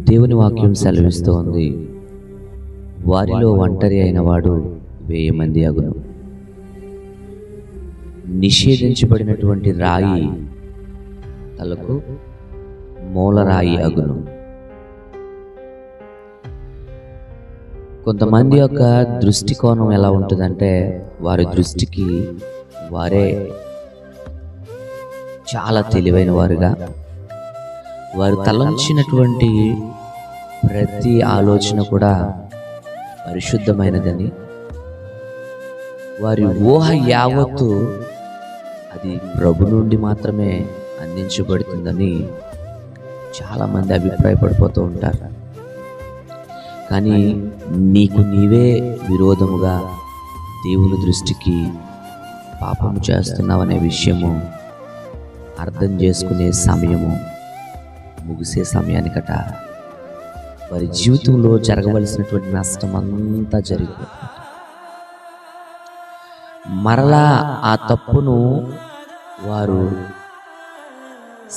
దేవుని వాక్యం సెలవిస్తోంది, వారిలో ఒంటరి అయిన వాడు 1000 మంది అగును. నిషేధించబడినటువంటి రాయి తలకు మూలరాయి అగును. కొంతమంది యొక్క దృష్టికోణం ఎలా ఉంటుందంటే, వారి దృష్టికి వారే చాలా తెలివైన వారుగా, వారు తలంచినటువంటి ప్రతి ఆలోచన కూడా పరిశుద్ధమైనదని, వారి ఊహ యావత్తు అది ప్రభు నుండి మాత్రమే అందించబడుతుందని చాలామంది అభిప్రాయపడిపోతూ ఉంటారు. కానీ నీకు నీవే విరోధముగా దేవుని దృష్టికి పాపము చేస్తున్నావనే విషయము అర్థం చేసుకునే సమయము ముగిసే సమయానికట వారి జీవితంలో జరగవలసినటువంటి నష్టం అంతా జరిగిపోతుంది. మరలా ఆ తప్పును వారు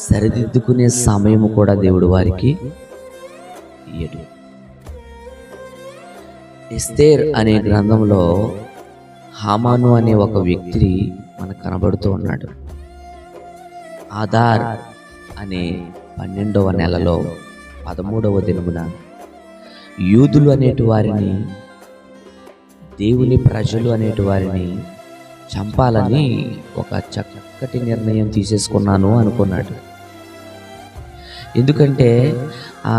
సరిదిద్దుకునే సమయము కూడా దేవుడు వారికి ఇయ్యడు. ఎస్తేర్ అనే గ్రంథంలో హామాను అనే ఒక వ్యక్తి మనకు కనబడుతూ ఉన్నాడు. ఆదార్ అనే 12వ నెలలో 13వ దినమున యూదులు అనేటి వారిని, దేవుని ప్రజలు అనేటి వారిని చంపాలని ఒక చక్కటి నిర్ణయం తీసేసుకున్నాను అనుకున్నాడు. ఎందుకంటే ఆ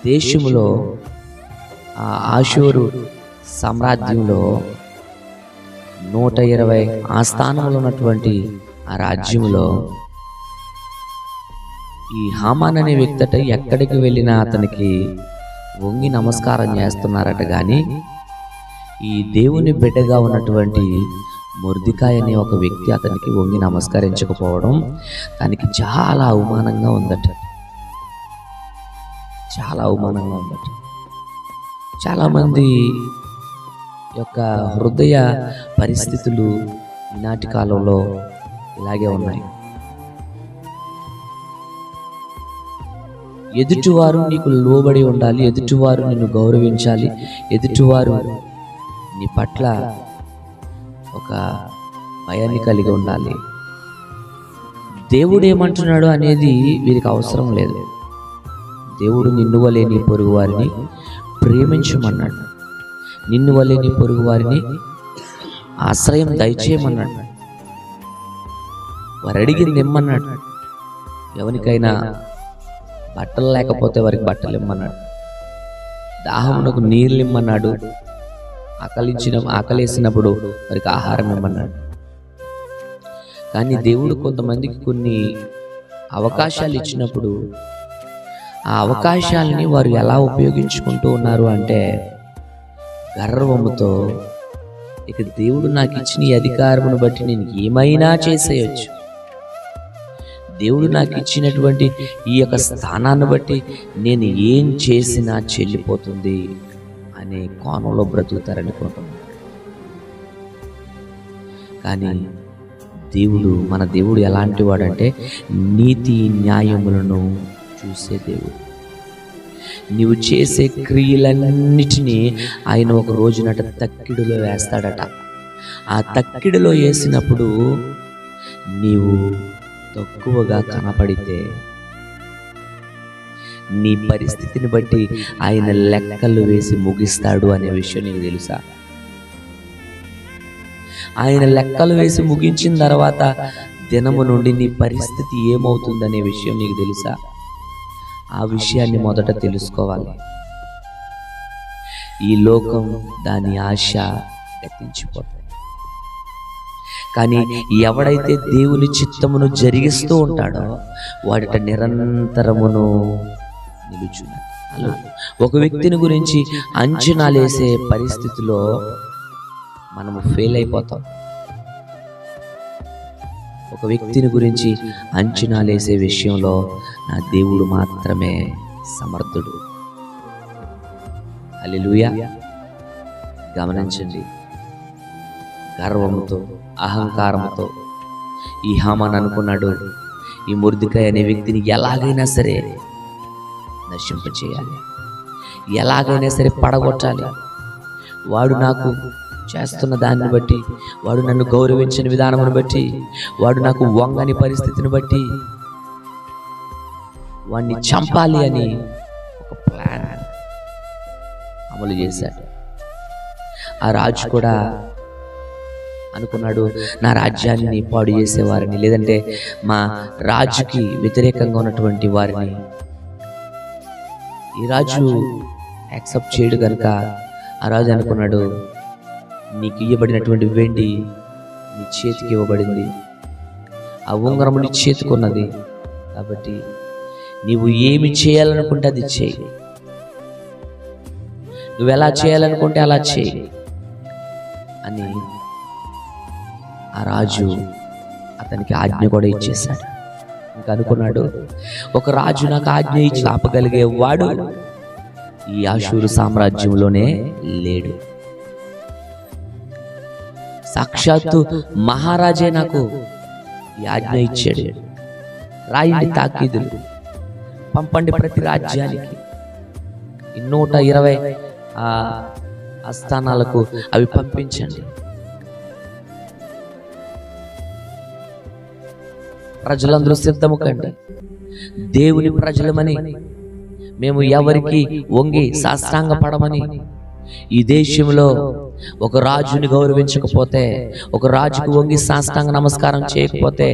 దేశంలో, ఆ ఆషూరు సామ్రాజ్యంలో 120 ఆస్థానంలో ఉన్నటువంటి ఆ రాజ్యంలో ఈ హామాన్ అనే వ్యక్తి ఎక్కడికి వెళ్ళినా అతనికి వంగి నమస్కారం చేస్తున్నారట. కానీ ఈ దేవుని బిడ్డగా ఉన్నటువంటి మొర్దెకాయి అనే ఒక వ్యక్తి అతనికి వంగి నమస్కరించకపోవడం దానికి చాలా అవమానంగా ఉందట. చాలా అవమానంగా ఉందట. చాలామంది యొక్క హృదయ పరిస్థితులు ఈనాటి కాలంలో ఇలాగే ఉన్నాయి. ఎదుటివారు నీకు లోబడి ఉండాలి, ఎదుటివారు నిన్ను గౌరవించాలి, ఎదుటివారు నీ పట్ల ఒక భయాన్ని కలిగి ఉండాలి. దేవుడు ఏమంటున్నాడు అనేది వీరికి అవసరం లేదు. దేవుడు నిన్ను వలె నీ పొరుగు వారిని ప్రేమించమన్నాడు. నిన్ను వలె నీ పొరుగు వారిని ఆశ్రయం దయచేయమన్నాడు. వారు అడిగింది ఇమ్మన్నాడు. ఎవరికైనా బట్టలు లేకపోతే వారికి బట్టలు ఇమ్మన్నాడు. దాహమునకు నీళ్ళు ఇమ్మన్నాడు. ఆకలేసినప్పుడు వారికి ఆహారం ఇమ్మన్నాడు. కానీ దేవుడు కొంతమందికి కొన్ని అవకాశాలు ఇచ్చినప్పుడు ఆ అవకాశాలని వారు ఎలా ఉపయోగించుకుంటూ ఉన్నారు అంటే, గర్వముతో, ఇక దేవుడు నాకు ఇచ్చిన ఈ అధికారమును బట్టి నేను ఏమైనా చేసేయచ్చు, దేవుడు నాకు ఇచ్చినటువంటి ఈ యొక్క స్థానాన్ని బట్టి నేను ఏం చేసినా చెల్లిపోతుంది అనే కోణంలో బ్రతుకుతారని కొంతమంది. కానీ మన దేవుడు ఎలాంటి వాడంటే, నీతి న్యాయములను చూసే దేవుడు. నీవు చేసే క్రియలన్నిటినీ ఆయన ఒక రోజునట తక్కిడిలో వేస్తాడట. ఆ తక్కిడిలో వేసినప్పుడు నీవు తక్కువగా కనపడితే నీ పరిస్థితిని బట్టి ఆయన లెక్కలు వేసి ముగిస్తాడు అనే విషయం నీకు తెలుసా? ఆయన లెక్కలు వేసి ముగించిన తర్వాత దినము నుండి నీ పరిస్థితి ఏమవుతుందనే విషయం నీకు తెలుసా? ఆ విషయాన్ని మొదట తెలుసుకోవాలి. ఈ లోకం దాని ఆశ గతించిపోతుంది. కానీ ఎవడైతే దేవుని చిత్తమును జరిగిస్తూ ఉంటాడో వాడిట నిరంతరమును నిలుచున్నాడు. అలా ఒక వ్యక్తిని గురించి అంచనాలేసే పరిస్థితిలో మనము ఫెయిల్ అయిపోతాం. ఒక వ్యక్తిని గురించి అంచనాలేసే విషయంలో నా దేవుడు మాత్రమే సమర్థుడు. హల్లెలూయా. గమనించండి, గర్వముతో, అహంకారంతో ఈ హామాన్ అనుకున్నాడు, ఈ మొర్దెకాయి అనే వ్యక్తిని ఎలాగైనా సరే నశింపచేయాలి, ఎలాగైనా సరే పడగొట్టాలి. వాడు నాకు చేస్తున్న దాన్ని బట్టి, వాడు నన్ను గౌరవించిన విధానమును బట్టి, వాడు నాకు వంగని పరిస్థితిని బట్టి వాడిని చంపాలి అని ఒక ప్లాన్ అమలు చేశాడు. ఆ రాజు కూడా అనుకున్నాడు, నా రాజ్యాన్ని పాడు చేసేవారిని, లేదంటే మా రాజుకి వ్యతిరేకంగా ఉన్నటువంటి వారిని ఈ రాజు యాక్సెప్ట్ చేయడు కనుక ఆ రాజు అనుకున్నాడు, నీకు ఇవ్వబడినటువంటి వెండి నీ చేతికి ఇవ్వబడింది, ఆ ఉంగరము నీ చేతికున్నది, కాబట్టి నీవు ఏమి చేయాలనుకుంటే అది చేయి, నువ్వు ఎలా చేయాలనుకుంటే అలా చేయి అని ఆ రాజు అతనికి ఆజ్ఞ కూడా ఇచ్చేశాడు. ఇంకా అనుకున్నాడు, ఒక రాజు నాకు ఆజ్ఞ ఇచ్చి ఆపగలిగే వాడు ఈ అషూరు సామ్రాజ్యంలోనే లేడు. సాక్షాత్తు మహారాజే నాకు ఈ ఆజ్ఞ ఇచ్చాడు. రాయండి తాకీదులు, పంపండి ప్రతి రాజ్యానికి 120 ఆస్థానాలకు అవి పంపించండి. ప్రజలందరూ సిద్ధము కండి, దేవుని ప్రజలమని మేము ఎవరికి వంగి సాష్టాంగ పడమని, ఈ దేశంలో ఒక రాజుని గౌరవించకపోతే, ఒక రాజుకు వంగి సాష్టాంగ నమస్కారం చేయకపోతే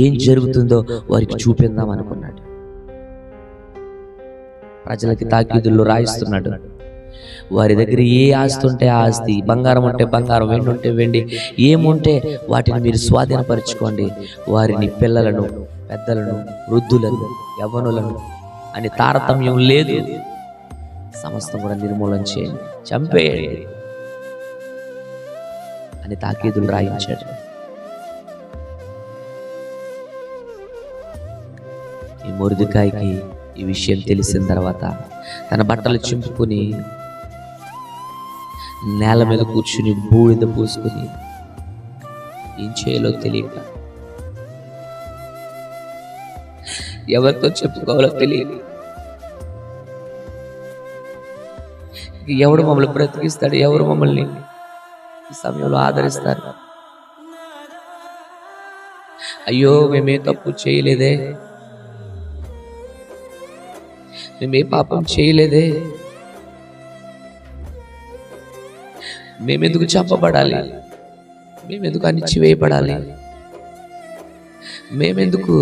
ఏం జరుగుతుందో వారికి చూపిందాం అనుకున్నాడు. ప్రజలకి తాకీదుల్లో రాయిస్తున్నాడు. వారి దగ్గర ఏ ఆస్తి ఉంటే ఆస్తి, బంగారం ఉంటే బంగారం, వెండి ఉంటే వెండి, ఏముంటే వాటిని మీరు స్వాధీనపరచుకోండి. వారిని పిల్లలను, పెద్దలను, వృద్ధులను, యవ్వనులను అని తారతమ్యం లేదు, సమస్తం కూడా నిర్మూలన చేయండి, చంపేయండి అని తాకీదులు రాయించాడు. ఈ మొర్దెకాయికి ఈ విషయం తెలిసిన తర్వాత తన బట్టలు చింపుకుని నేల మీద కూర్చుని బూడిద పూసుకుని ఏం చేయాలో తెలియక, ఎవరితో చెప్పుకోవాలో తెలియదు, ఎవడు మమ్మల్ని బ్రతికిస్తాడు, ఎవరు మమ్మల్ని ఈ సమయంలో ఆదరిస్తారు, అయ్యో మేమే తప్పు చేయలేదే, మేమే పాపం చేయలేదే, మేమెందుకు చంపబడాలి, మేమెందుకు అణిచివేయబడాలి, మేమెందుకు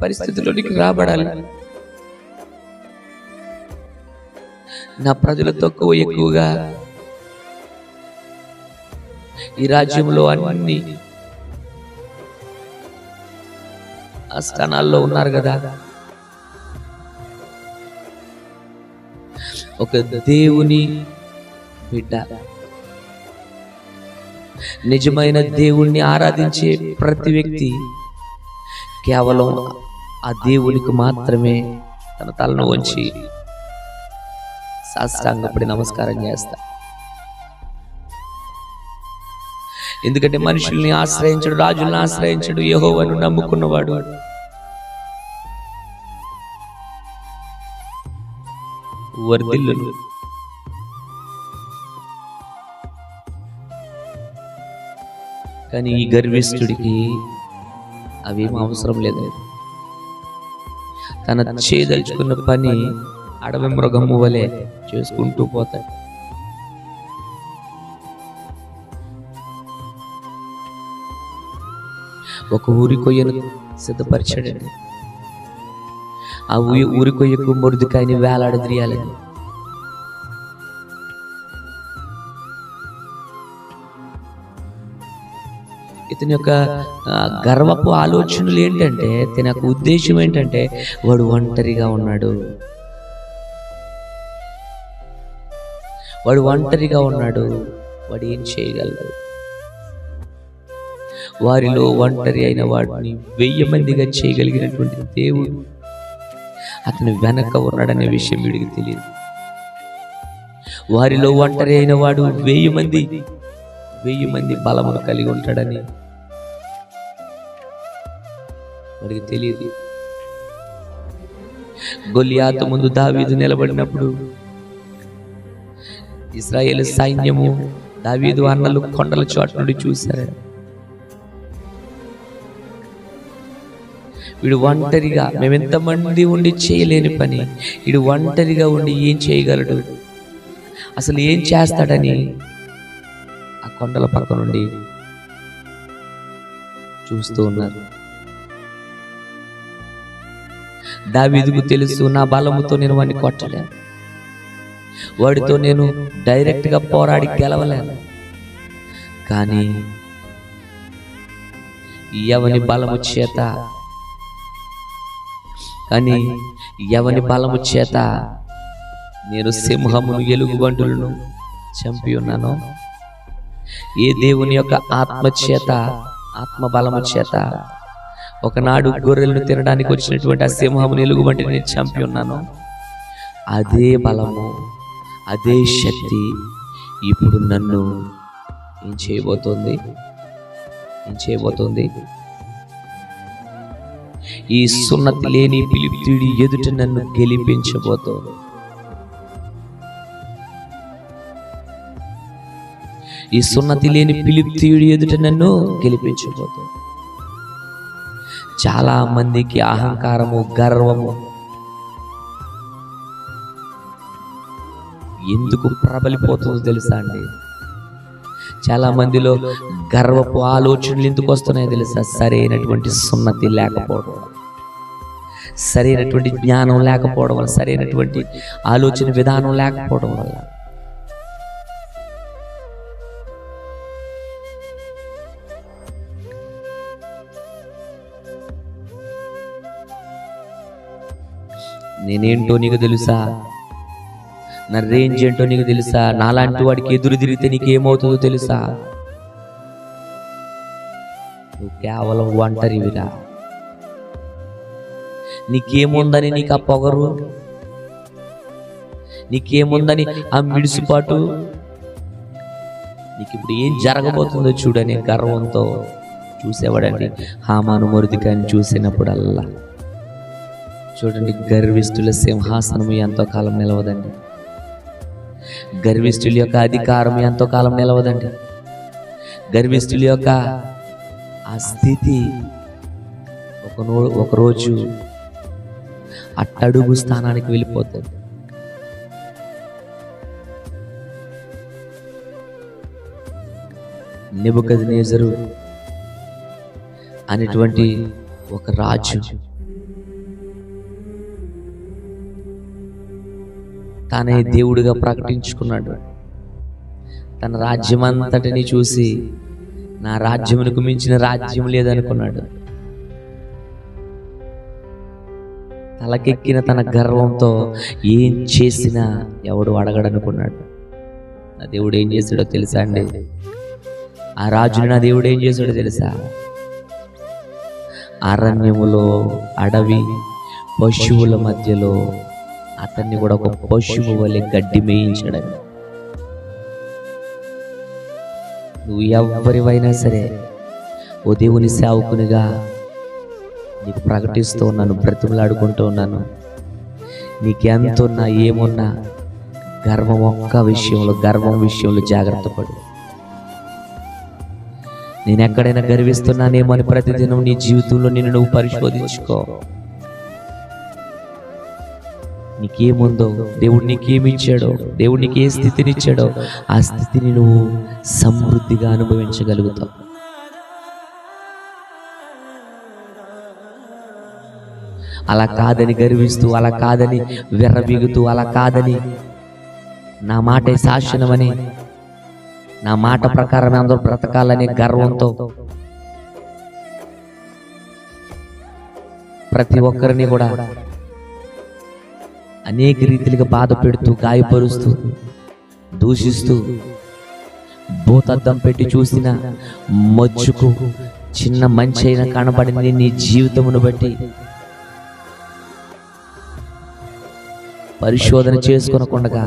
పరిస్థితుల్లోనికి రాబడాలి, నా ప్రజలు తక్కువ ఎక్కువగా ఈ రాజ్యంలో అన్ని ఆ స్థానాల్లో ఉన్నారు కదా. ఒక దేవుని బిడ్డ, నిజమైన దేవుణ్ణి ఆరాధించే ప్రతి వ్యక్తి కేవలం ఆ దేవునికి మాత్రమే తన తలను వంచి సాష్టాంగపడి నమస్కారం చేస్తా. ఎందుకంటే మనుషుల్ని ఆశ్రయించడు, రాజుల్ని ఆశ్రయించడు, యెహోవాను నమ్ముకున్నవాడు వర్ధిల్లును. కానీ ఈ గర్విష్ఠుడికి అవేం అవసరం లేదు. తన చేయదలుచుకున్న పని అడవి మృగము వలె చేసుకుంటూ పోతాడు. ఒక ఊరి కొయ్యను సిద్ధపరిచాడండి. ఆ ఊరి కొయ్యకు మొర్దెకాయిని వేలాడదీయాలని. ఇతని యొక్క గర్వపు ఆలోచనలు ఏంటంటే, తన యొక్క ఉద్దేశం ఏంటంటే, వాడు ఒంటరిగా ఉన్నాడు, వాడు ఒంటరిగా ఉన్నాడు, వాడు ఏం చేయగలడు, వారిలో ఒంటరి అయిన వాడిని 1000 మందిగా చేయగలిగినటువంటి దేవుడు అతని వెనక ఉన్నాడనే విషయం వీడికి తెలియదు. వారిలో ఒంటరి అయిన వాడు 1000 మంది బలమును కలిగి ఉంటాడని వాడికి తెలియదు. గొలియాతు ముందు దావీదు నిలబడినప్పుడు ఇశ్రాయేలు సైన్యము దావీదు అన్నలు కొండల చోట నుండి చూశారు. వీడు ఒంటరిగా, మేమెంతమంది ఉండి చేయలేని పని, వీడు ఒంటరిగా ఉండి ఏం చేయగలడు, అసలు ఏం చేస్తాడని ఆ కొండల పక్క నుండి చూస్తూ ఉన్నారు. దావీదుకు తెలుసు, నా బలముతో నేను వాడిని కొట్టలేను, వాడితో నేను డైరెక్ట్గా పోరాడి గెలవలేను. కానీ ఎవని బలము చేత నేను సింహమును ఎలుగుబంటులను చంపి ఉన్నాను, ఏ దేవుని యొక్క ఆత్మ బలము చేత ఒకనాడు గొర్రెలను తినడానికి వచ్చినటువంటి ఆ సింహమును ఎలుగుబంటిని నేను చంపి ఉన్నాను, అదే బలము, అదే శక్తి ఇప్పుడు నన్ను ఏం చేయబోతోంది? ఈ సున్నతి లేని ఫిలిష్తీయుడి ఎదుట నన్ను గెలిపించబోతోంది. ఈ సున్నతి లేని ఫిలిష్తీయుడి ఎదుట నన్ను గెలిపించబోతోంది. చాలా మందికి అహంకారము, గర్వము ఎందుకు ప్రబలిపోతుందో తెలుసా అండి? చాలా మందిలో గర్వపు ఆలోచనలు ఎందుకు వస్తున్నాయో తెలుసా? సరైనటువంటి సున్నతి లేకపోవడం, సరైనటువంటి జ్ఞానం లేకపోవడం వల్ల, సరైనటువంటి ఆలోచన విధానం లేకపోవడం వల్ల. నేనేంటో నీకు తెలుసా? నా రేంజ్ ఏంటో నీకు తెలుసా? నాలాంటి వాడికి ఎదురు తిరిగితే నీకేమవుతుందో తెలుసా? నువ్వు కేవలం ఒంటరివిరా. నీకేముందని నీకు ఆ పొగరు, నీకేముందని ఆ మిడిసిపాటు, నీకు ఇప్పుడు ఏం జరగబోతుందో చూడని గర్వంతో చూసేవాడండి హామాను మొర్దెకైని చూసినప్పుడల్లా. చూడండి, గర్విష్ఠుల సింహాసనం ఎంతో కాలం నిలవదండి. గర్విష్ఠుల యొక్క అధికారం ఎంతో కాలం నిలవదండి. గర్విష్ఠుల యొక్క ఆ స్థితి ఒకరోజు అట్టడుగు స్థానానికి వెళ్ళిపోతుంది. నెబుకద్నెజరు అనేటువంటి ఒక రాజు తానే దేవుడిగా ప్రకటించుకున్నాడు. తన రాజ్యం అంతటిని చూసి నా రాజ్యమునకు మించిన రాజ్యం లేదనుకున్నాడు. తలకెక్కిన తన గర్వంతో ఏం చేసినా ఎవడు అడగడనుకున్నాడు. నా దేవుడు ఏం చేశాడో తెలుసా అండి? ఆ రాజుని నా దేవుడు ఏం చేశాడో తెలుసా? అరణ్యములో, అడవి పశువుల మధ్యలో అతన్ని కూడా ఒక పశువు వలె గడ్డి మేయించడని. నువ్వు ఎవరివైనా సరే ఓ దేవుని సేవకునిగా నీకు ప్రకటిస్తూ ఉన్నాను, బ్రతిమలాడుకుంటూ ఉన్నాను. నీకెంతున్నా ఏమున్నా గర్వం విషయంలో జాగ్రత్త పడు. నేను ఎక్కడైనా గర్విస్తున్నానేమో అని ప్రతిదినం నీ జీవితంలో నిన్ను నువ్వు పరిశోధించుకో. నీకేముందో, దేవుడు నీకేమిచ్చాడో, దేవుడు నీకు ఏ స్థితినిచ్చాడో ఆ స్థితిని నువ్వు సమృద్ధిగా అనుభవించగలుగుతావు. అలా కాదని గర్విస్తూ, అలా కాదని విర్రవీగుతూ, అలా కాదని నా మాటే శాసనమని, నా మాట ప్రకారం అందరూ బ్రతకాలనే గర్వంతో ప్రతి ఒక్కరిని కూడా అనేక రీతిలుగా బాధ పెడుతూ, గాయపరుస్తూ, దూషిస్తూ, భూతద్దం పెట్టి చూసిన మచ్చుకు చిన్న మంచి అయినా కనబడింది నీ జీవితమును బట్టి పరిశోధన చేసుకొనకుండా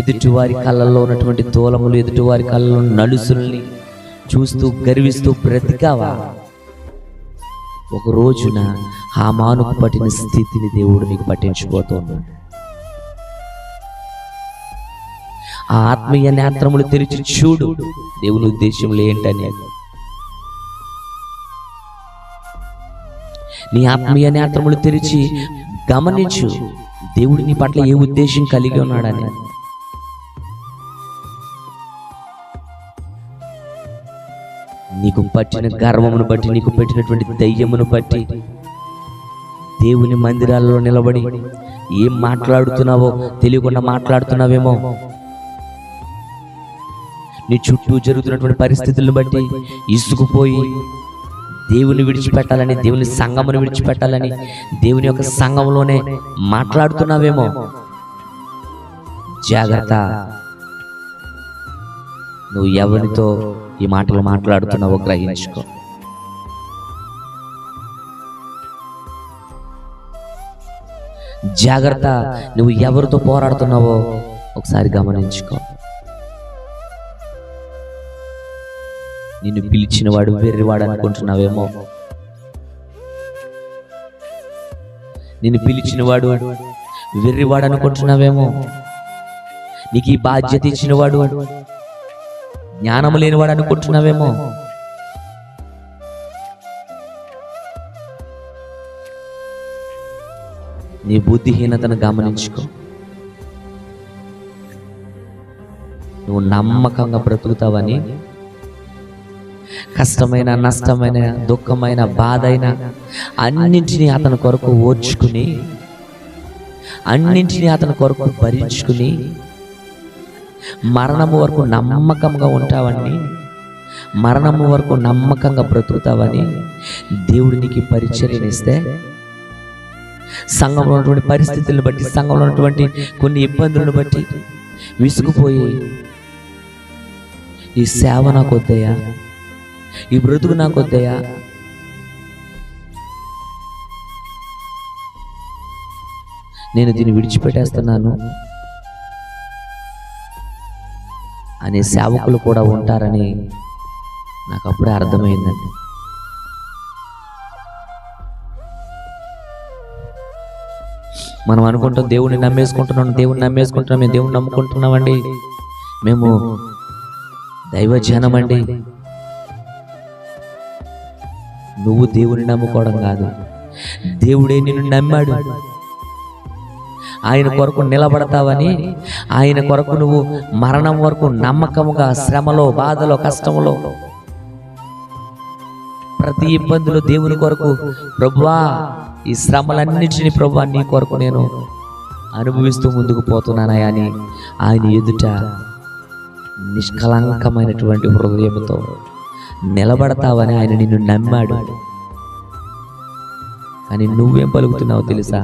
ఎదుటివారి కళ్ళల్లో ఉన్నటువంటి తోలములు, ఎదుటివారి కళ్ళలో నలుసుల్ని చూస్తూ గర్విస్తూ బ్రతికావా? ఒక రోజున హామానుకు పట్టిన స్థితిని దేవుడు నీకు పట్టించిపోతున్నాడు. ఆ ఆత్మీయ నేత్రములు తెరిచి చూడు దేవుని ఉద్దేశంలో ఏంటని. నీ ఆత్మీయ నేత్రములు తెరిచి గమనించు దేవుడు నీ పట్ల ఏ ఉద్దేశం కలిగి ఉన్నాడని. నీకు పట్టిన గర్వమును బట్టి, నీకు పెట్టినటువంటి దయ్యమును బట్టి దేవుని మందిరాల్లో నిలబడి ఏం మాట్లాడుతున్నావో తెలియకుండా మాట్లాడుతున్నావేమో. నీ చుట్టూ జరుగుతున్నటువంటి పరిస్థితులను బట్టి ఇసుకుపోయి దేవుని విడిచిపెట్టాలని, దేవుని సంఘమును విడిచిపెట్టాలని దేవుని యొక్క సంఘంలోనే మాట్లాడుతున్నావేమో. జాగ్రత్త, నువ్వు ఎవరితో ఈ మాటలు మాట్లాడుతున్నావో గ్రహించుకో. జాగ్రత్త, నువ్వు ఎవరితో పోరాడుతున్నావో ఒకసారి గమనించుకో. నిన్ను పిలిచిన వాడు వెర్రివాడు అనుకుంటున్నావేమో. నిన్ను పిలిచిన వాడు వెర్రివాడు అనుకుంటున్నావేమో. నీకు ఈ బాధ్యత ఇచ్చిన వాడు జ్ఞానము లేనివాడు అనుకుంటున్నావేమో. నీ బుద్ధిహీనతను గమనించుకో. నువ్వు నమ్మకంగా బ్రతుకుతావని కష్టమైన, నష్టమైన, దుఃఖమైన, బాధ అయినా అన్నింటినీ అతని కొరకు ఓర్చుకుని, అన్నింటినీ అతని కొరకు భరించుకుని మరణము వరకు నమ్మకంగా ఉంటావని, మరణము వరకు నమ్మకంగా బ్రతుకుతావని దేవుడు నీకు పరిచర్యనిస్తే, సంఘంలో ఉన్నటువంటి పరిస్థితులను బట్టి, సంఘంలో ఉన్నటువంటి కొన్ని ఇబ్బందులను బట్టి విసుగుపోయి ఈ సేవ నాకు వద్దయ్యా, ఈ బ్రతుకు నాకు వద్దయ్యా, నేను దీన్ని విడిచిపెట్టేస్తున్నాను అనే సేవకులు కూడా ఉంటారని నాకు అప్పుడే అర్థమైందండి. మనం అనుకుంటాం దేవుణ్ణి నమ్మేసుకుంటున్నాం, దేవుణ్ణి నమ్మేసుకుంటున్నాం, మేము దేవుణ్ణి నమ్ముకుంటున్నామండి, మేము దైవజనం అండి. నువ్వు దేవుని నమ్ముకోవడం కాదు, దేవుడే నిన్ను నమ్మాడు. ఆయన కొరకు నిలబడతావని, ఆయన కొరకు నువ్వు మరణం వరకు నమ్మకముగా, శ్రమలో, బాధలో, కష్టంలో, ప్రతి ఇబ్బందులు దేవుని కొరకు, ప్రభువా ఈ శ్రమలన్నింటినీ ప్రభువా నీ కొరకు నేను అనుభవిస్తూ ముందుకు పోతున్నానయా అని ఆయన ఎదుట నిష్కలంకమైనటువంటి హృదయంతో నిలబడతావని ఆయన నిన్ను నమ్మాడు. కానీ నువ్వేం పలుకుతున్నావు తెలుసా?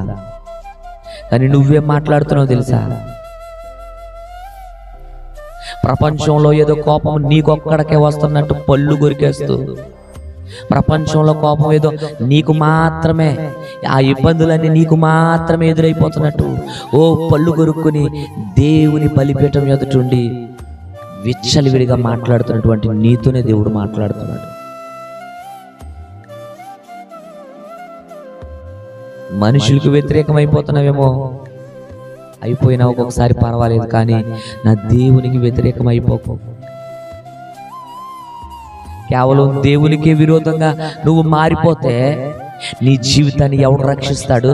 కానీ నువ్వేం మాట్లాడుతున్నావు తెలుసా? ప్రపంచంలో ఏదో కోపం నీకొక్కడికే వస్తున్నట్టు పళ్ళు కొరికేస్తూ, ప్రపంచంలో కోపం ఏదో నీకు మాత్రమే, ఆ ఇబ్బందులన్నీ నీకు మాత్రమే ఎదురైపోతున్నట్టు ఓ పళ్ళు కొరుక్కుని దేవుని బలిపీఠం ఎదుటుండి విచ్చలివిడిగా మాట్లాడుతున్నటువంటి నీతోనే దేవుడు మాట్లాడుతున్నాడు. మనుషులకు వ్యతిరేకమైపోతున్నావేమో, అయిపోయినా ఒక్కొక్కసారి పర్వాలేదు, కానీ నా దేవునికి వ్యతిరేకం అయిపోకు. కేవలం దేవునికే విరోధంగా నువ్వు మారిపోతే నీ జీవితాన్ని ఎవడు రక్షిస్తాడు?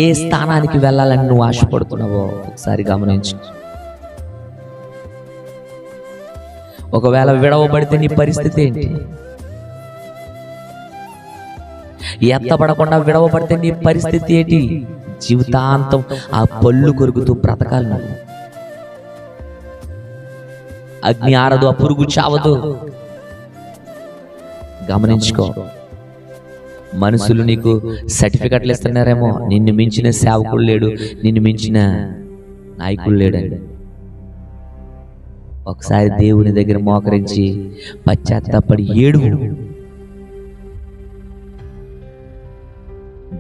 ఏ స్థానానికి వెళ్ళాలని నువ్వు ఆశపడుతున్నావో ఒకసారి గమనించు. ఒకవేళ విడవబడితే నీ పరిస్థితి ఏంటి? ఎత్తబడకుండా విడవబడితే నీ పరిస్థితి ఏంటి? జీవితాంతం ఆ పళ్ళు కొరుకుతూ బ్రతకాలి నువ్వు. అగ్ని ఆరదు, ఆ పురుగు చావదు. గమనించుకో. మనుషులు నీకు సర్టిఫికెట్లు ఇస్తున్నారేమో, నిన్ను మించిన సేవకుడు లేడు, నిన్ను మించిన నాయకుడు లేడండి. ఒకసారి దేవుని దగ్గర మోకరించి పశ్చాత్తాపడి ఏడువు.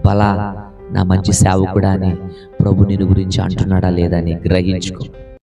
బలా నా మంచి సేవకుడా అని ప్రభు నిన్ను గురించి అంటున్నాడా లేదా అని గ్రహించుకో.